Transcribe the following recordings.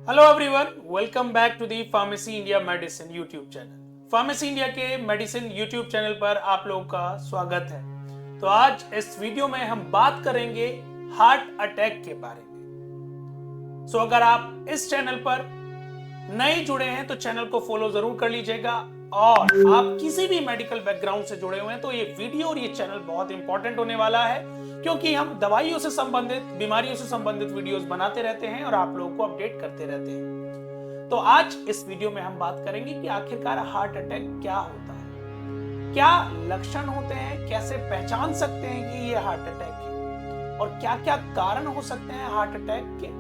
Hello everyone, welcome back to the pharmacy India medicine YouTube channel. Pharmacy India के medicine YouTube channel पर आप लोगों का स्वागत है। तो आज इस वीडियो में हम बात करेंगे हार्ट अटैक के बारे में। अगर आप इस चैनल पर नए जुड़े हैं तो चैनल को फॉलो जरूर कर लीजिएगा, और आप किसी भी मेडिकल बैकग्राउंड से जुड़े हुए हैं तो ये वीडियो और ये चैनल बहुत इंपॉर्टेंट होने वाला है, क्योंकि हम दवाइयों से संबंधित, बीमारियों से संबंधित वीडियोस बनाते रहते हैं और आप लोगों को अपडेट करते रहते हैं। तो आज इस वीडियो में हम बात करेंगे कि आखिरकार हार्ट अटैक क्या होता है, क्या लक्षण होते हैं, कैसे पहचान सकते हैं कि ये हार्ट अटैक है, और क्या क्या कारण हो सकते हैं हार्ट अटैक के,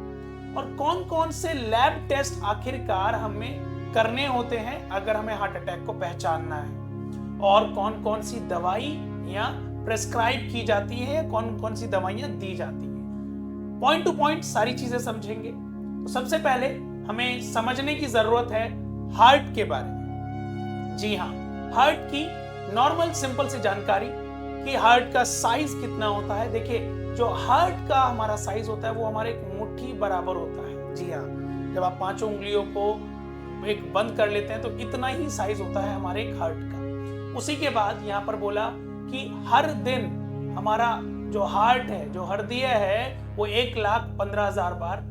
और कौन कौन से लैब टेस्ट आखिरकार हमें करने होते हैं अगर हमें हार्ट अटैक को पहचानना है, और कौन कौन सी दवाई या प्रेस्क्राइब की जाती है या कौन कौन सी दवाइयां दी जाती हैं। पॉइंट टू पॉइंट सारी चीजें समझेंगे। तो सबसे पहले हमें समझने की जरूरत है हार्ट के बारे में। जी हाँ, हार्ट की नॉर्मल सिंपल सी जानकारी कि हार्ट का साइज कितना होता है। देखिए, जो हार्ट का हमारा साइज होता है वो हमारे एक मुट्ठी बराबर होता है। जी हाँ, जब आप पांचों उंगलियों को एक बंद कर लेते हैं तो इतना ही साइज होता है हमारे एक हार्ट का। उसी के बाद यहाँ पर बोला कि हर दिन हमारा जो हार्ट है, जो हृदय है, वो 1,15,000 बार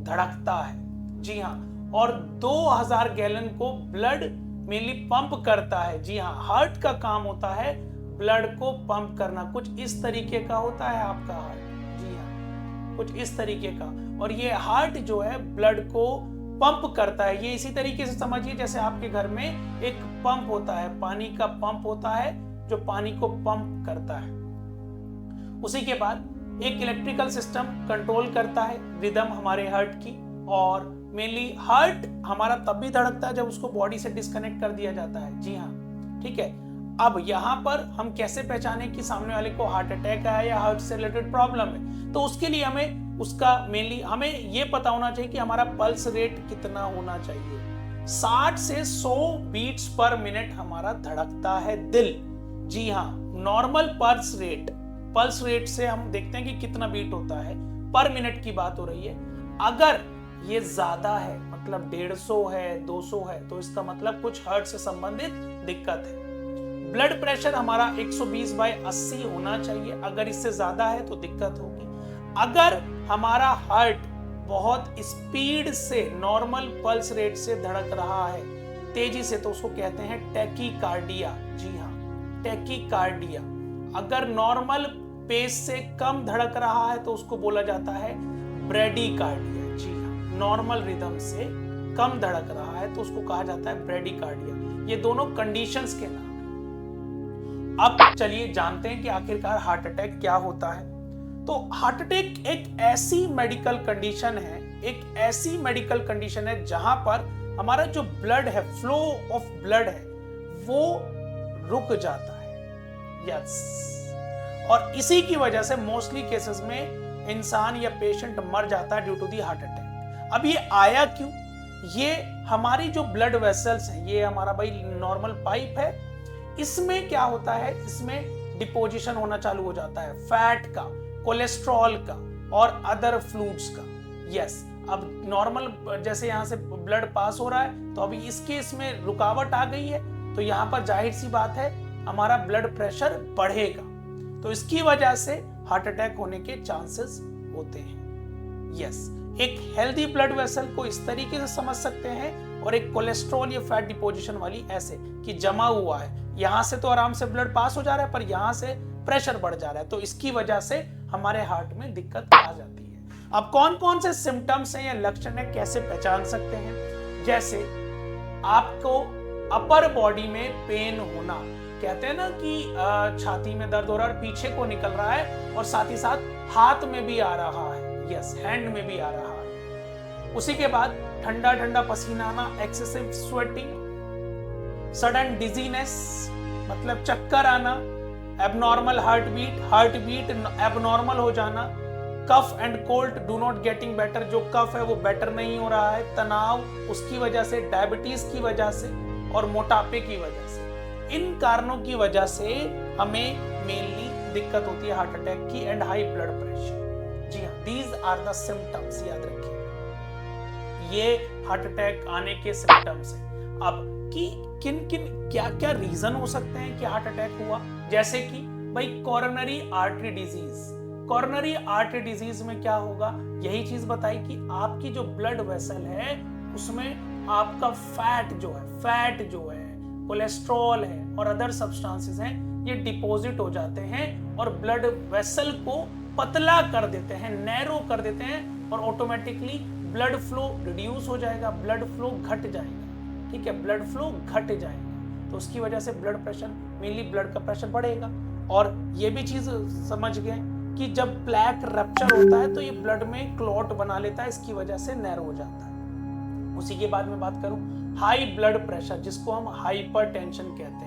धड़कता है। जी हाँ, और 2,000 गैलन को ब्लड मेनली पंप करता है। जी हाँ, हार्ट का काम होता है ब्लड को पंप करना। कुछ इस तरीके का होता है आपका हार्ट। जी हाँ, कुछ इस तरीके का। और ये हार्ट जो है ब्लड को पंप करता है। ये इसी तरीके से समझिए जैसे आपके घर में एक पंप होता है, पानी का पंप होता है जो पानी को पंप करता है। उसी के बाद एक इलेक्ट्रिकल सिस्टम कंट्रोल करता है रिदम हमारे हार्ट की। और मेनली हार्ट हमारा तब भी धड़कता है जब उसको बॉडी से डिस्कनेक्ट कर दिया जाता है। जी हाँ, ठीक है। अब यहाँ पर हम कैसे पहचाने कि सामने वाले को हार्ट अटैक आया या हार्ट से रिलेटेड प्रॉब्लम है, तो उसके लिए हमें उसका मेनली हमें ये पता होना चाहिए कि हमारा पल्स रेट कितना होना चाहिए। 60 से 100 बीट्स पर मिनट हमारा धड़कता है दिल। जी हाँ, नॉर्मल पल्स रेट से हम देखते हैं कि कितना बीट होता है, पर मिनट की बात हो रही है। अगर ये ज्यादा है, मतलब 150 है, 200 है, तो इसका मतलब कुछ हार्ट से संबंधित दिक्कत है। ब्लड प्रेशर हमारा 120/80 होना चाहिए। अगर इससे ज्यादा है तो दिक्कत होगी। अगर हमारा हार्ट बहुत स्पीड से, नॉर्मल पल्स रेट से धड़क रहा है, तेजी से, तो उसको कहते हैं टैकीकार्डिया। जी हाँ, टैकीकार्डिया। अगर नॉर्मल पेस से कम धड़क रहा है तो उसको बोला जाता है ब्रेडीकार्डिया। जी हाँ, नॉर्मल रिदम से कम धड़क रहा है तो उसको कहा जाता है ब्रेडीकार्डिया। ये दोनों कंडीशंस के नाम हैं। अब चलिए जानते हैं कि आखिरकार हार्ट अटैक क्या होता है। तो हार्ट अटैक एक ऐसी मेडिकल कंडीशन है जहां पर हमारा जो ब्लड है, फ्लो ऑफ ब्लड है, वो रुक जाता है। यस, और इसी की वजह से मोस्टली केसेस में इंसान या पेशेंट मर जाता है due to the heart attack. अब ये आया क्यों? ये हमारी जो ब्लड वेसल्स है, ये हमारा भाई नॉर्मल पाइप है, इसमें क्या होता है, इसमें डिपोजिशन होना चालू हो जाता है फैट का, कोलेस्ट्रॉल का और अदर फ्लूइड्स का। यस, अब नॉर्मल जैसे यहां से ब्लड पास हो रहा है, तो अभी इस केस में रुकावट आ गई है, तो यहां पर जाहिर सी बात है हमारा ब्लड प्रेशर बढ़ेगा। तो इसकी वजह से हार्ट अटैक होने के चांसेस होते हैं। यस, एक हेल्दी ब्लड वेसल को इस तरीके से समझ सकते हैं, और एक कोलेस्ट्रॉल या फैट डिपोजिशन वाली ऐसे कि जमा हुआ है, यहां से तो आराम से ब्लड पास हो जा रहा है, पर यहां से प्रेशर बढ़ जा रहा है, तो इसकी वजह से हमारे हार्ट में दिक्कत आ जाती है। अब कौन कौन से सिम्टम्स हैं या लक्षण है, कैसे पहचान सकते हैं? जैसे आपको अपर बॉडी में पेन होना, कहते हैं ना कि छाती में दर्द हो रहा है, पीछे को निकल रहा है, और साथ ही साथ हाथ में भी आ रहा है। यस, हैंड में भी आ रहा है। उसी के बाद ठंडा ठंडा पसीना आना, एक्सेसिव स्वेटिंग, सडन डिजीनेस मतलब चक्कर आना, एबनॉर्मल हार्ट बीट एबनॉर्मल हो जाना, cough and cold do not getting better, जो कफ है वो बेटर नहीं हो रहा है, तनाव उसकी वजह से, डायबिटीज की वजह से और मोटापे की वजह से। इन कारणों की वजह से हमें मेनली दिक्कत होती है हार्ट अटैक की, एंड हाई ब्लड प्रेशर। जी हाँ, दीज आर द सिम्टम्स, याद रखिए। ये हार्ट अटैक आने के सिम्टम्स हैं। अब कि किन किन क्या क्या रीजन हो सकते हैं कि हार्ट अटैक हुआ, जैसे कि भाई coronary artery disease. Coronary artery disease में क्या होगा, यही चीज बताई कि आपकी जो ब्लड वेसल है उसमें आपका फैट जो है कोलेस्ट्रॉल है और अदर सब्सटेंसेस हैं, ये डिपॉजिट हो जाते हैं और ब्लड वेसल को पतला कर देते हैं, नैरो कर देते हैं और ऑटोमेटिकली ब्लड फ्लो रिड्यूस हो जाएगा, ब्लड फ्लो घट जाएगा। ठीक है, ब्लड फ्लो घट जाएगा तो उसकी वजह से ब्लड प्रेशर, मेनली ब्लड का प्रेशर बढ़ेगा। और ये भी चीज समझ गए कि जब प्लेक रप्चर होता है तो ये ब्लड में क्लॉट बना लेता है, इसकी वजह से नैरो हो जाता है। उसी के बाद में बात करूं हाई ब्लड प्रेशर, जिसको हम हाइपरटेंशन कहते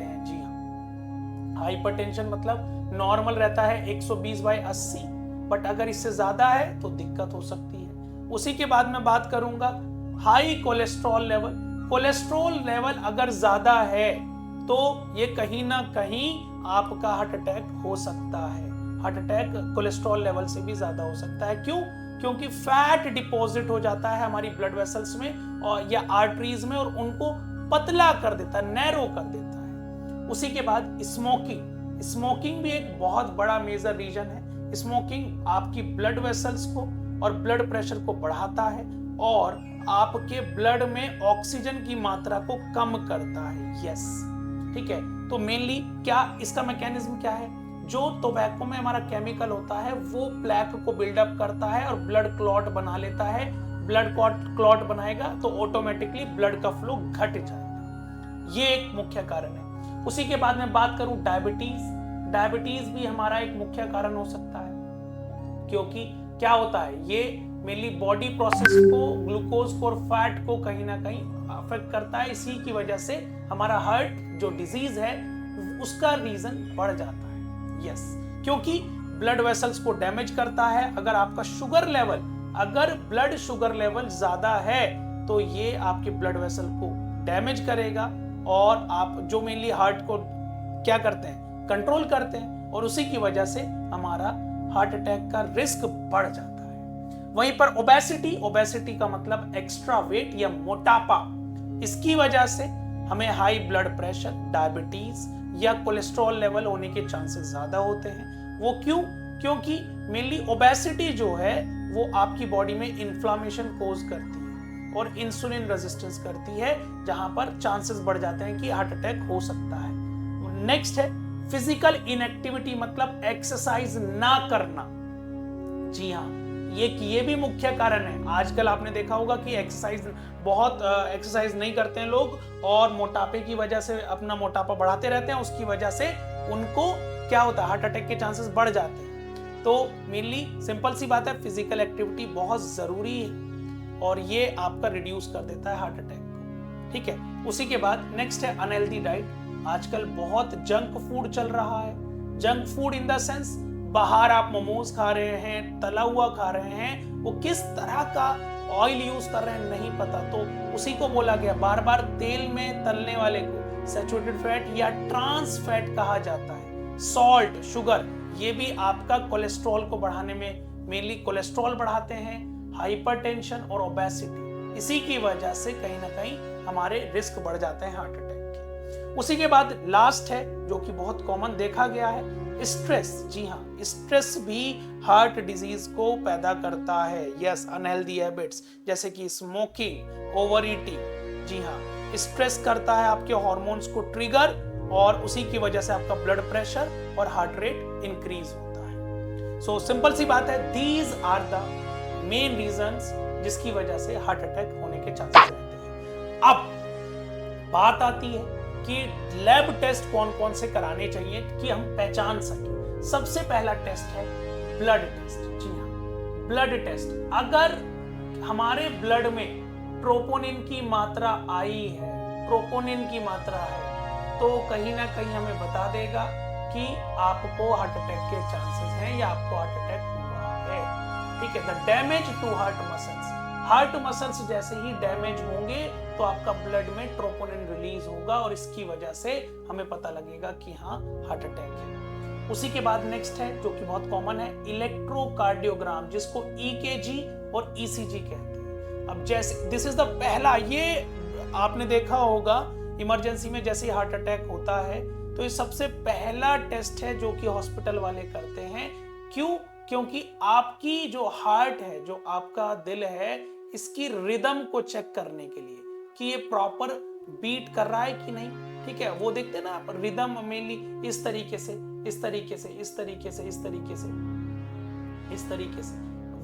हैं, जी हाँ, हाइपरटेंशन मतलब नॉर्मल रहता है 120/80, बट अगर इससे ज्यादा है तो दिक्कत हो सकती है। उसी के बाद में बात करूंगा high cholesterol level. Cholesterol level अगर ज्यादा है तो ये कहीं ना कहीं आपका हार्ट अटैक हो सकता है। हार्ट अटैक कोलेस्ट्रॉल लेवल से भी ज्यादा हो सकता है। क्यों? क्योंकि फैट डिपॉजिट हो जाता है हमारी ब्लड वेसल्स में और या आर्टरीज में और उनको पतला कर देता है, नैरो कर देता है। उसी के बाद स्मोकिंग भी एक बहुत बड़ा मेजर रीजन है। स्मोकिंग आपकी ब्लड वेसल्स को और ब्लड प्रेशर को बढ़ाता है और आपके ब्लड में ऑक्सीजन की मात्रा को कम करता है। यस, ठीक है। तो मेनली क्या इसका मैकेनिज्म क्या है, जो टोबैको में हमारा केमिकल होता है वो प्लेक को बिल्डअप करता है और ब्लड क्लॉट बना लेता है। ब्लड क्लॉट बनाएगा तो ऑटोमेटिकली ब्लड का फ्लो घट जाएगा, ये एक मुख्य कारण है। उसी के बाद में बात करूं डायबिटीज भी हमारा एक मुख्य कारण हो सकता है, क्योंकि क्या होता है ये मेनली बॉडी प्रोसेस को, ग्लूकोज को और फैट को कहीं ना कहीं अफेक्ट करता है। इसी की वजह से हमारा हार्ट जो डिजीज है उसका रीजन बढ़ जाता है। यस, क्योंकि ब्लड वेसल्स को डैमेज करता है। अगर आपका ब्लड शुगर लेवल ज्यादा है तो ये आपके ब्लड वेसल को डैमेज करेगा और आप जो मेनली हार्ट को क्या करते हैं, कंट्रोल करते हैं, और उसी की वजह से हमारा हार्ट अटैक का रिस्क बढ़ जाता है। वहीं पर ओबेसिटी का मतलब एक्स्ट्रा वेट या मोटापा, इसकी वजह से हमें हाई ब्लड प्रेशर, डायबिटीज या कोलेस्ट्रॉल लेवल होने के चांसेस ज्यादा होते हैं। वो क्यों? क्योंकि मेनली ओबेसिटी जो है वो आपकी बॉडी में इन्फ्लामेशन कोज करती है और इंसुलिन रेजिस्टेंस करती है, जहां पर चांसेस बढ़ जाते हैं कि हार्ट अटैक हो सकता है। नेक्स्ट है फिजिकल इनएक्टिविटी, मतलब एक्सरसाइज ना करना। जी हाँ, ये भी मुख्य कारण है। आजकल आपने देखा होगा कि एक्सरसाइज नहीं करते हैं लोग और मोटापे की वजह से अपना मोटापा बढ़ाते रहते हैं, उसकी वजह से उनको क्या होता है, हार्ट अटैक के चांसेस बढ़ जाते हैं। तो मेनली सिंपल सी बात है, फिजिकल एक्टिविटी बहुत जरूरी है और ये आपका रिड्यूस कर देता है हार्ट अटैक को। ठीक है। उसी के बाद नेक्स्ट है अनहेल्दी डाइट। आजकल बहुत जंक फूड चल रहा है। Junk food in the sense, बाहर आप मोमोज खा रहे हैं, तला हुआ खा रहे हैं, वो किस तरह का ऑयल यूज कर रहे हैं नहीं पता, तो उसी को बोला गया, बार बार तेल में तलने वाले को सैचुरेटेड फैट या ट्रांस फैट कहा जाता है। सॉल्ट, शुगर, ये भी आपका कोलेस्ट्रॉल को बढ़ाने में, मेनली कोलेस्ट्रॉल बढ़ाते हैं, हाइपरटेंशन और ओबेसिटी, इसी की वजह से कहीं ना कहीं हमारे रिस्क बढ़ जाते हैं हार्ट अटैक के। उसी के बाद लास्ट है जो कि बहुत कॉमन देखा गया है, स्ट्रेस। जी हाँ, स्ट्रेस भी हार्ट डिजीज को पैदा करता है। यस, अनहेल्दी हैबिट्स जैसे कि स्मोकिंग, ओवर ईटिंग, जी हाँ, स्ट्रेस करता है आपके हार्मोन्स को ट्रिगर और उसी की वजह से आपका ब्लड प्रेशर और हार्ट रेट इंक्रीज होता है। सो सिंपल सी बात है, these are the main reasons जिसकी वजह से हार्ट अटैक होने के चांसेस रहते हैं। अब बात आती है कि लैब टेस्ट कौन कौन से कराने चाहिए कि हम पहचान सकें। सबसे पहला टेस्ट है ब्लड टेस्ट। जी हाँ, ब्लड टेस्ट। अगर हमारे ब्लड में ट्रोपोनिन की मात्रा आई है, ट्रोपोनिन की मात्रा है, तो कहीं ना कहीं हमें बता देगा कि आपको हार्ट अटैक के चांसेस हैं या आपको हार्ट अटैक हुआ है। ठीक है। The damage to heart muscles जैसे ही डैमेज होंगे तो आपका ब्लड में ट्रोपोनिन रिलीज होगा और इसकी वजह से हमें पता लगेगा कि हाँ हार्ट अटैक है। उसी के बाद नेक्स्ट है जो कि बहुत कॉमन है, इलेक्ट्रोकार्डियोग्राम, जिसको ईकेजी और ईसीजी कहते हैं। अब जैसे दिस इज द पहला, ये आपने देखा होगा इमरजेंसी में जैसे हार्ट अटैक होता है तो ये सबसे पहला टेस्ट है जो कि हॉस्पिटल वाले करते हैं। क्यों? क्योंकि आपकी जो हार्ट है, जो आपका दिल है, इसकी रिदम को चेक करने के लिए कि ये प्रॉपर बीट कर रहा है कि नहीं। ठीक है, वो देखते हैं ना आप, रिदम मेनली इस तरीके से, इस तरीके से, इस तरीके से, इस तरीके से, इस तरीके से,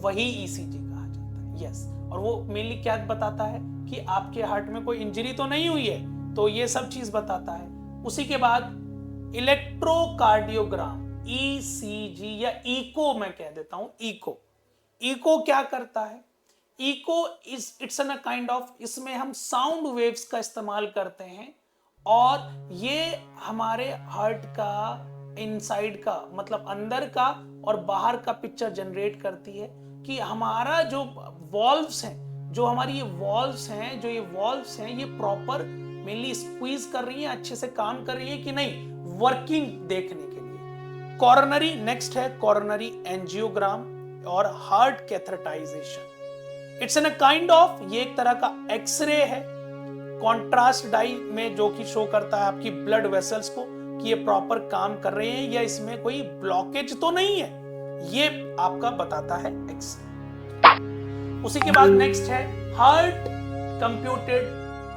वही ईसीजी कहा जाता है। यस, और वो मेनली क्या बताता है कि आपके हार्ट में कोई इंजरी तो नहीं हुई है, तो ये सब चीज बताता है। उसी के बाद इलेक्ट्रोकार्डियोग्राम, ईसीजी या इको मैं कह देता हूं, इको। इको क्या करता है? Echo it's an a kind of, इसमें हम साउंड वेव्स का इस्तेमाल करते हैं और ये हमारे हार्ट का इनसाइड का, मतलब अंदर का और बाहर का पिक्चर जनरेट करती है कि हमारा जो वॉल्व्स हैं, जो हमारी ये वॉल्व्स हैं, जो ये वॉल्व्स हैं, ये प्रॉपर मेनली स्क्वीज कर रही हैं, अच्छे से काम कर रही है कि नहीं, वर्किंग देखने के लिए। कोरोनरी नेक्स्ट है, कोरोनरी एंजियोग्राम और heart catheterization. It's an a kind of, ये एक तरह का एक्सरे है कॉन्ट्रास्ट डाई में, जो कि शो करता है आपकी ब्लड वेसल्स को कि ये प्रॉपर काम कर रहे हैं या इसमें कोई ब्लॉकेज तो नहीं है, ये आपका बताता है एक्सरे। उसी के बाद नेक्स्ट है हार्ट कंप्यूटेड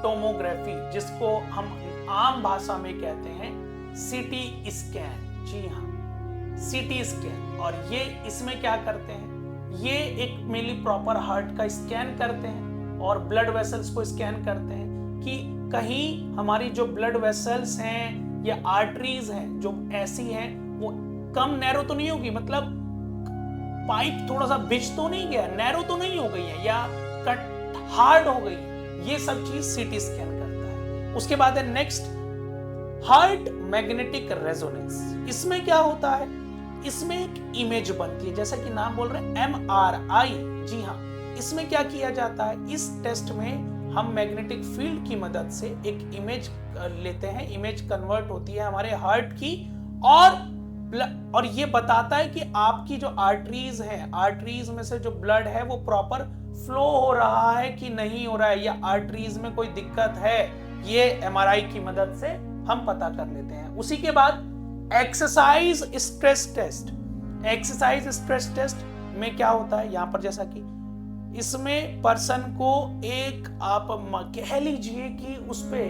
टोमोग्राफी, जिसको हम आम भाषा में कहते हैं सीटी स्कैन। जी हाँ, सीटी स्कैन। और ये इसमें क्या करते हैं, ये एक मेनली प्रॉपर हार्ट का स्कैन करते हैं और ब्लड वेसल्स को स्कैन करते हैं कि कहीं हमारी जो ब्लड वेसल्स हैं या आर्टरीज हैं जो ऐसी हैं वो कम नैरो तो नहीं होगी, मतलब पाइप थोड़ा सा बिछ तो नहीं गया, नैरो तो नहीं हो गई है या कट हार्ड हो गई है, ये सब चीज सीटी स्कैन करता है। उसके बाद है नेक्स्ट हार्ट मैग्नेटिक रेजोनेंस। इसमें क्या होता है, इसमें एक इमेज बनती है, जैसा कि नाम बोल रहे हैं MRI। जी हाँ, इसमें क्या किया जाता है, इस टेस्ट में हम मैग्नेटिक फील्ड की मदद से एक इमेज लेते हैं, इमेज कन्वर्ट होती है हमारे हार्ट की और ये बताता है कि आपकी जो आर्टरीज हैं, आर्टरीज में से जो ब्लड है वो प्रॉपर फ्लो हो रहा है कि नहीं हो रहा है, या आर्टरीज में कोई दिक्कत है, ये MRI की मदद से हम पता कर लेते हैं। उसी के बाद exercise stress test. Exercise stress test में क्या होता है, यहां पर जैसा कि इसमें पर्सन को एक आप कह लीजिए कि उस पे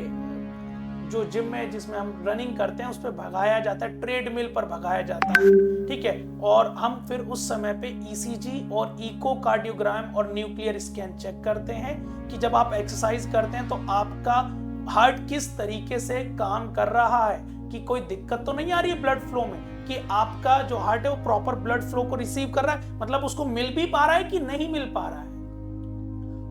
जो जिम में जिसमें हम रनिंग करते हैं उस पे भगाया जाता है, ट्रेडमिल पर भगाया जाता है। ठीक है, और हम फिर उस समय पे ईसीजी और इकोकार्डियोग्राम और न्यूक्लियर स्कैन चेक करते हैं कि जब आप एक्सरसाइज करते हैं तो आपका हार्ट किस तरीके से काम कर रहा है, कि कोई दिक्कत तो नहीं आ रही है ब्लड फ्लो में, कि आपका जो हार्ट है वो प्रॉपर ब्लड फ्लो को रिसीव कर रहा है, मतलब उसको मिल भी पा रहा है कि नहीं मिल पा रहा है।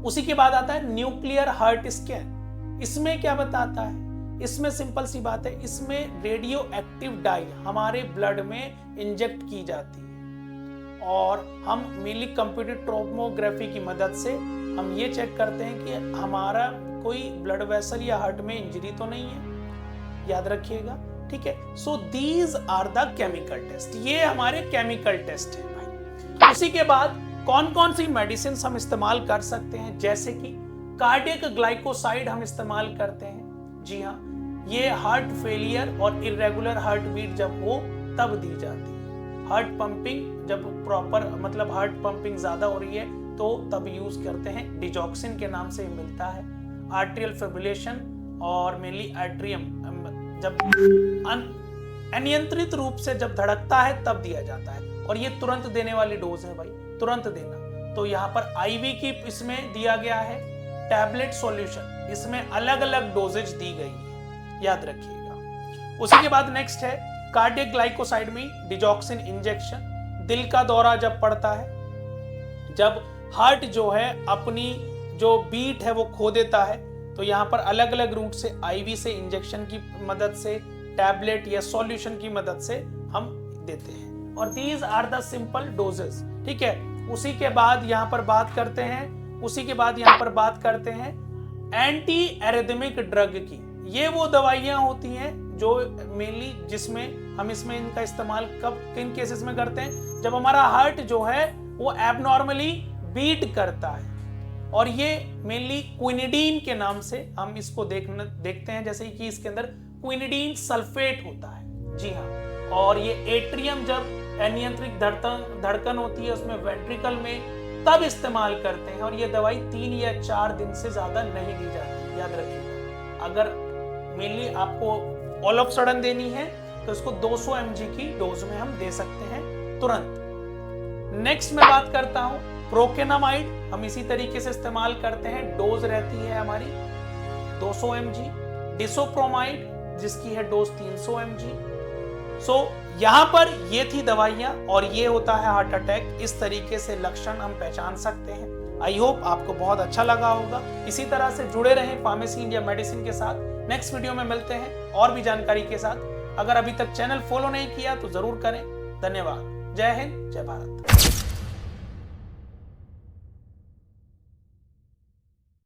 उसी के बाद आता है न्यूक्लियर हार्ट स्कैन। इसमें क्या बताता है, इसमें सिंपल सी बात है, इसमें रेडियो एक्टिव डाई हमारे ब्लड में इंजेक्ट की जाती है और हम मेनली कंप्यूटेड टोमोग्राफी की मदद से हम ये चेक करते हैं कि हमारा कोई ब्लड वेसल या हार्ट में इंजरी तो नहीं है, याद रखिएगा। ठीक है, so these are the chemical test, ये हमारे केमिकल टेस्ट है भाई। उसी के बाद कौन कौन सी मेडिसिन हम इस्तेमाल कर सकते हैं, जैसे कि कार्डियक ग्लाइकोसाइड हम इस्तेमाल करते हैं। जी हाँ, ये हार्ट फेलियर और इरेगुलर हार्ट बीट जब हो तब दी जाती है। हार्ट पंपिंग जब प्रॉपर, मतलब हार्ट पंपिंग ज्यादा हो रही है तो तब यूज करते हैं, डिजॉक्सिन के नाम से मिलता है। आर्ट्रियल फिब्रिलेशन और मेनली एट्रियम जब अनियंत्रित रूप से जब धड़कता है तब दिया जाता है, और ये तुरंत देने वाली डोज है भाई, तुरंत देना। तो यहाँ पर आईवी की इसमें दिया गया है, टैबलेट सॉल्यूशन इसमें अलग अलग डोजेज दी गई है, याद रखिएगा। उसी के बाद नेक्स्ट है कार्डियक ग्लाइकोसाइड में डिजॉक्सिन इंजेक्शन। दिल का दौरा जब पड़ता है, जब हार्ट जो है अपनी जो बीट है वो खो देता है, तो यहाँ पर अलग अलग रूट से आईवी से इंजेक्शन की मदद से, टैबलेट या सॉल्यूशन की मदद से हम देते हैं, और these are the simple doses. ठीक है, उसी के बाद यहाँ पर बात करते हैं एंटी एरिथमिक ड्रग की। ये वो दवाइयां होती हैं जो मेनली जिसमें हम इसमें इनका इस्तेमाल कब किन केसेस में करते हैं? जब हमारा हार्ट जो है वो एबनॉर्मली बीट करता है, और ये मेनली क्विनिडीन के नाम से हम इसको देखते हैं, जैसे कि इसके अंदर क्विनिडीन सल्फेट होता है। जी हाँ, और ये एट्रियम जब अनियंत्रित धड़कन होती है उसमें वेंट्रिकल में तब इस्तेमाल करते हैं, और ये दवाई 3 या 4 दिन से ज्यादा नहीं दी जाती, याद रखिएगा। अगर मेनली आपको ऑल ऑफ सडन देनी है तो इसको 200 mg की डोज में हम दे सकते हैं तुरंत। नेक्स्ट मैं बात करता हूं प्रोकेनामाइड, हम इसी तरीके से इस्तेमाल करते हैं, डोज रहती है हमारी 200 mg। डिसोप्रोमाइड जिसकी है डोज 300 mg। यहां पर ये थी दवाइयां, और ये होता है हार्ट अटैक। इस तरीके से लक्षण हम पहचान सकते हैं। आई होप आपको बहुत अच्छा लगा होगा। इसी तरह से जुड़े रहें फार्मेसी इंडिया मेडिसिन के साथ। नेक्स्ट वीडियो में मिलते हैं और भी जानकारी के साथ। अगर अभी तक चैनल फॉलो नहीं किया तो जरूर करें। धन्यवाद। जय हिंद, जय भारत।